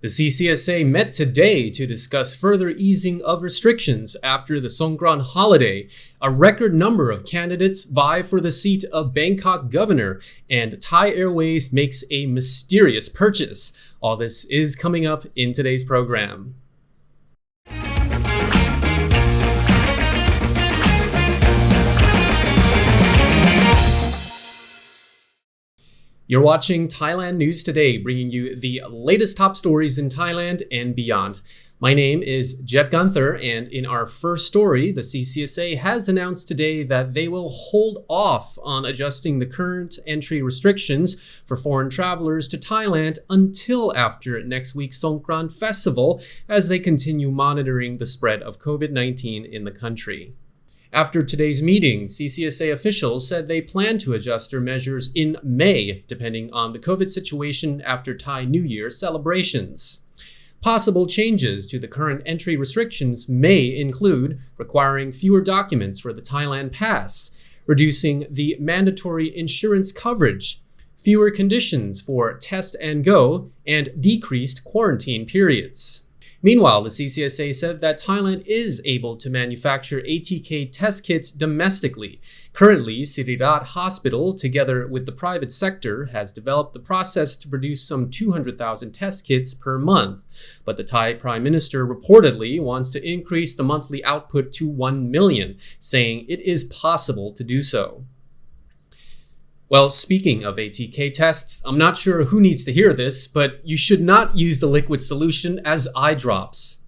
The CCSA met today to discuss further easing of restrictions after the Songkran Holiday. A record number of candidates vie for the seat of Bangkok governor, and Thai Airways makes a mysterious purchase. All this is coming up in today's program. You're watching Thailand News Today, bringing you the latest top stories in Thailand and beyond. My name is Jet Gunther, and in our first story, the CCSA has announced today that they will hold off on adjusting the current entry restrictions for foreign travelers to Thailand until after next week's Songkran Festival, as they continue monitoring the spread of COVID-19 in the country. After today's meeting, CCSA officials said they plan to adjust their measures in May, depending on the COVID situation after Thai New Year celebrations. Possible changes to the current entry restrictions may include requiring fewer documents for the Thailand pass, reducing the mandatory insurance coverage, fewer conditions for test and go, and decreased quarantine periods. Meanwhile, the CCSA said that Thailand is able to manufacture ATK test kits domestically. Currently, Sirirat Hospital, together with the private sector, has developed the process to produce some 200,000 test kits per month. But the Thai Prime Minister reportedly wants to increase the monthly output to 1 million, saying it is possible to do so. Well, speaking of ATK tests, I'm not sure who needs to hear this, but you should not use the liquid solution as eye drops.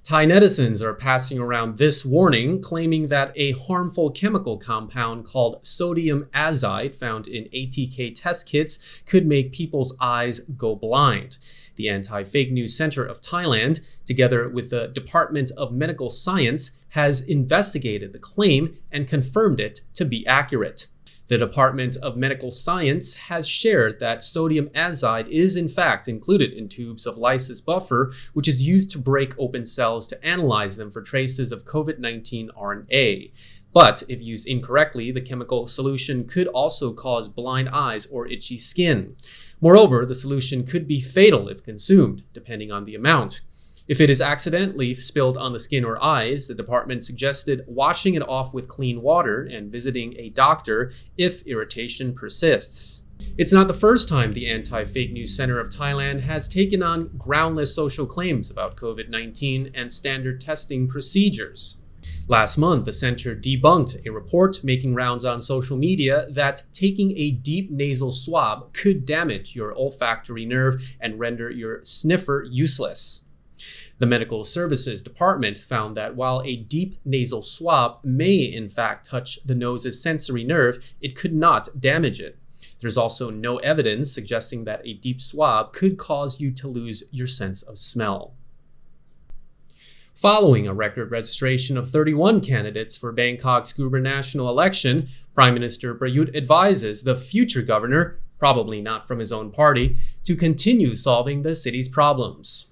Thai netizens are passing around this warning, claiming that a harmful chemical compound called sodium azide found in ATK test kits could make people's eyes go blind. The Anti-Fake News Center of Thailand, together with the Department of Medical Science, has investigated the claim and confirmed it to be accurate. The Department of Medical Science has shared that sodium azide is in fact included in tubes of lysis buffer, which is used to break open cells to analyze them for traces of COVID-19 RNA. But if used incorrectly, the chemical solution could also cause blind eyes or itchy skin. Moreover, the solution could be fatal if consumed, depending on the amount. If it is accidentally spilled on the skin or eyes, the department suggested washing it off with clean water and visiting a doctor if irritation persists. It's not the first time the Anti-Fake News Center of Thailand has taken on groundless social claims about COVID-19 and standard testing procedures. Last month, the center debunked a report making rounds on social media that taking a deep nasal swab could damage your olfactory nerve and render your sniffer useless. The Medical Services Department found that while a deep nasal swab may in fact touch the nose's sensory nerve, it could not damage it. There's also no evidence suggesting that a deep swab could cause you to lose your sense of smell. Following a record registration of 31 candidates for Bangkok's gubernatorial election, Prime Minister Prayut advises the future governor, probably not from his own party, to continue solving the city's problems.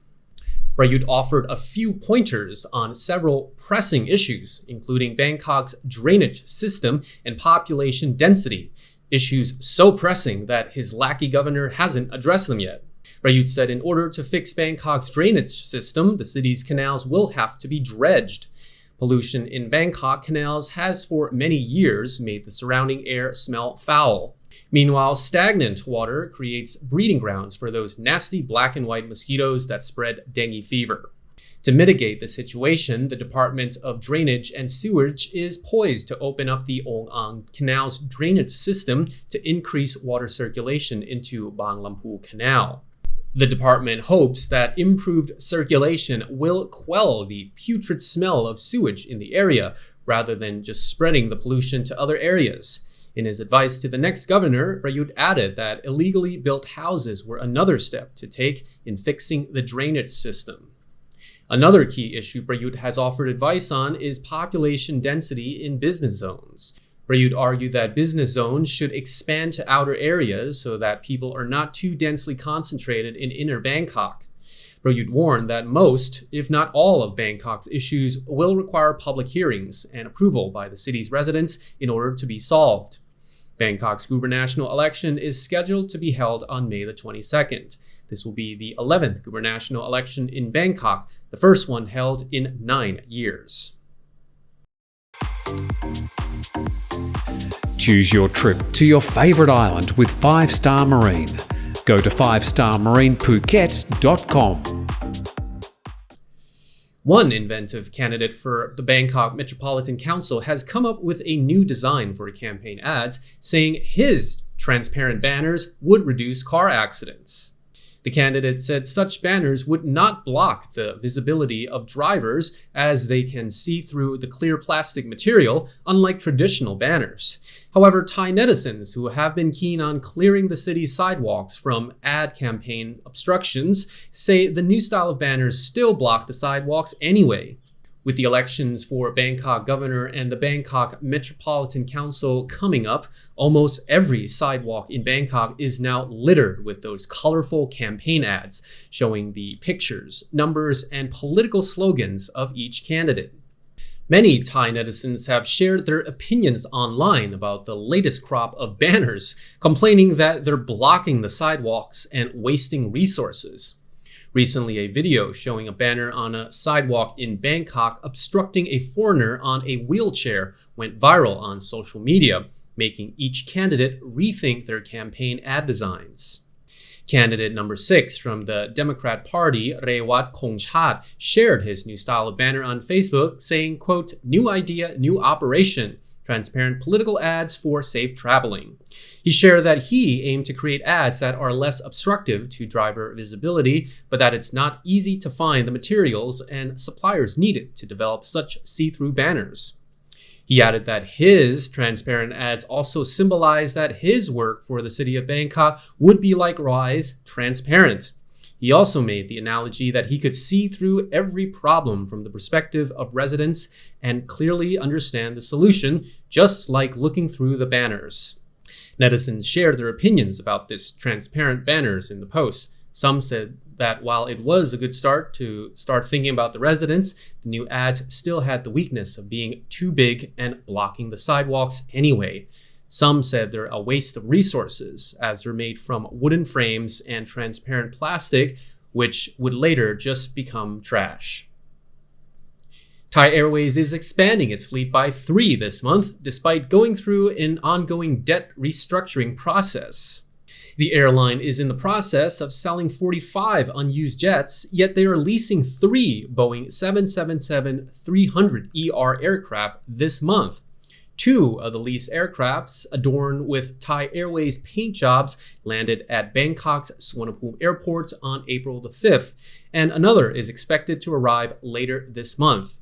Prayut offered a few pointers on several pressing issues, including Bangkok's drainage system and population density, issues so pressing that his lackey governor hasn't addressed them yet. Prayut said in order to fix Bangkok's drainage system, the city's canals will have to be dredged. Pollution in Bangkok canals has for many years made the surrounding air smell foul. Meanwhile, stagnant water creates breeding grounds for those nasty black and white mosquitoes that spread dengue fever. To mitigate the situation, the Department of Drainage and Sewage is poised to open up the Ong Ang Canal's drainage system to increase water circulation into Bang Lampu Canal. The department hopes that improved circulation will quell the putrid smell of sewage in the area, rather than just spreading the pollution to other areas. In his advice to the next governor, Prayut added that illegally built houses were another step to take in fixing the drainage system. Another key issue Prayut has offered advice on is population density in business zones. Prayut argued that business zones should expand to outer areas so that people are not too densely concentrated in inner Bangkok. Prayut warned that most, if not all, of Bangkok's issues will require public hearings and approval by the city's residents in order to be solved. Bangkok's gubernatorial election is scheduled to be held on May the 22nd. This will be the 11th gubernatorial election in Bangkok, the first one held in 9 years. Choose your trip to your favorite island with 5-Star Marine. Go to 5starmarinephuket.com. One inventive candidate for the Bangkok Metropolitan Council has come up with a new design for campaign ads, saying his transparent banners would reduce car accidents. The candidate said such banners would not block the visibility of drivers as they can see through the clear plastic material, unlike traditional banners. However, Thai netizens who have been keen on clearing the city's sidewalks from ad campaign obstructions say the new style of banners still block the sidewalks anyway. With the elections for Bangkok governor and the Bangkok Metropolitan Council coming up, almost every sidewalk in Bangkok is now littered with those colorful campaign ads showing the pictures, numbers, and political slogans of each candidate. Many Thai netizens have shared their opinions online about the latest crop of banners, complaining that they're blocking the sidewalks and wasting resources. Recently, a video showing a banner on a sidewalk in Bangkok obstructing a foreigner on a wheelchair went viral on social media, making each candidate rethink their campaign ad designs. Candidate number 6 from the Democrat Party, Rewat Kongchat, shared his new style of banner on Facebook, saying, quote, "New idea, new operation. Transparent political ads for safe traveling." He shared that he aimed to create ads that are less obstructive to driver visibility, but that it's not easy to find the materials and suppliers needed to develop such see-through banners. He added that his transparent ads also symbolize that his work for the city of Bangkok would be likewise transparent. He also made the analogy that he could see through every problem from the perspective of residents and clearly understand the solution, just like looking through the banners. Netizens shared their opinions about this transparent banners in the post. Some said that while it was a good start to start thinking about the residents, the new ads still had the weakness of being too big and blocking the sidewalks anyway. Some said they're a waste of resources as they're made from wooden frames and transparent plastic, which would later just become trash. Thai Airways is expanding its fleet by 3 this month, despite going through an ongoing debt restructuring process. The airline is in the process of selling 45 unused jets, yet they are leasing 3 Boeing 777-300ER aircraft this month. 2 of the leased aircrafts, adorned with Thai Airways paint jobs, landed at Bangkok's Suvarnabhumi Airport on April the 5th, and another is expected to arrive later this month.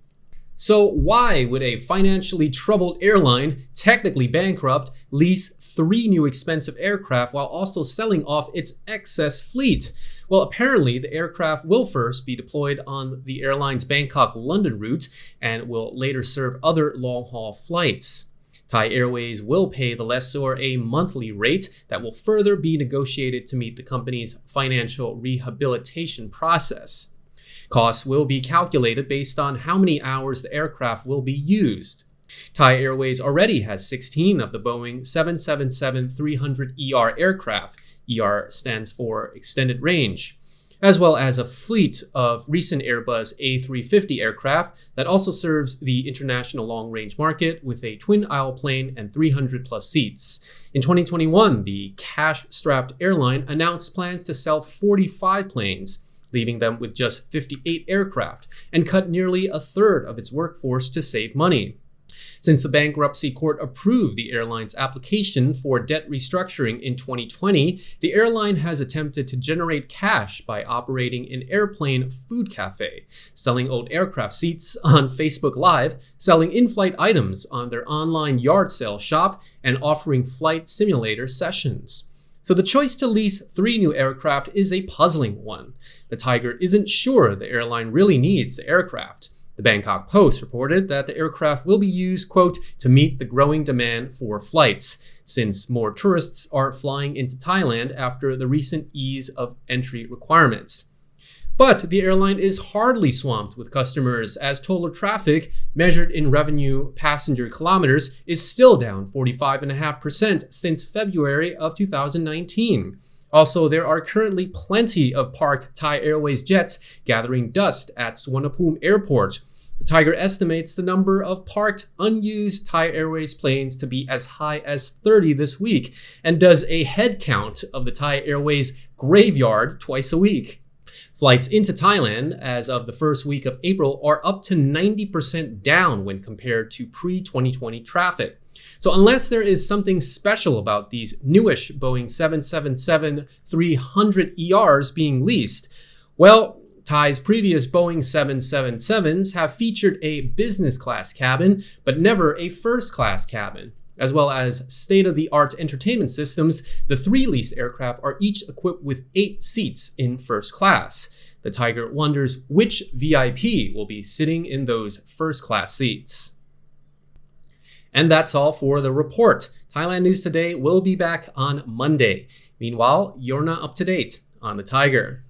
So why would a financially troubled airline, technically bankrupt, lease 3 new expensive aircraft while also selling off its excess fleet? Well, apparently the aircraft will first be deployed on the airline's Bangkok-London route and will later serve other long-haul flights. Thai Airways will pay the lessor a monthly rate that will further be negotiated to meet the company's financial rehabilitation process. Costs will be calculated based on how many hours the aircraft will be used. Thai Airways already has 16 of the Boeing 777-300ER aircraft. ER stands for extended range, as well as a fleet of recent Airbus A350 aircraft that also serves the international long-range market with a twin-aisle plane and 300-plus seats. In 2021, the cash-strapped airline announced plans to sell 45 planes, leaving them with just 58 aircraft, and cut nearly a third of its workforce to save money. Since the bankruptcy court approved the airline's application for debt restructuring in 2020, the airline has attempted to generate cash by operating an airplane food cafe, selling old aircraft seats on Facebook Live, selling in-flight items on their online yard sale shop, and offering flight simulator sessions. So the choice to lease 3 new aircraft is a puzzling one. The Thaiger isn't sure the airline really needs the aircraft. The Bangkok Post reported that the aircraft will be used, quote, to meet the growing demand for flights, since more tourists are flying into Thailand after the recent ease of entry requirements. But the airline is hardly swamped with customers, as total traffic, measured in revenue passenger kilometers, is still down 45.5% since February of 2019. Also, there are currently plenty of parked Thai Airways jets gathering dust at Suvarnabhumi Airport. The Thaiger estimates the number of parked, unused Thai Airways planes to be as high as 30 this week, and does a head count of the Thai Airways graveyard twice a week. Flights into Thailand as of the first week of April are up to 90% down when compared to pre-2020 traffic. So unless there is something special about these newish Boeing 777-300ERs being leased, well, Thai's previous Boeing 777s have featured a business class cabin, but never a first class cabin. As well as state-of-the-art entertainment systems, the 3 leased aircraft are each equipped with 8 seats in first class. The Thaiger wonders which VIP will be sitting in those first class seats. And that's all for the report. Thailand News Today will be back on Monday. Meanwhile, you're not up to date on the Thaiger.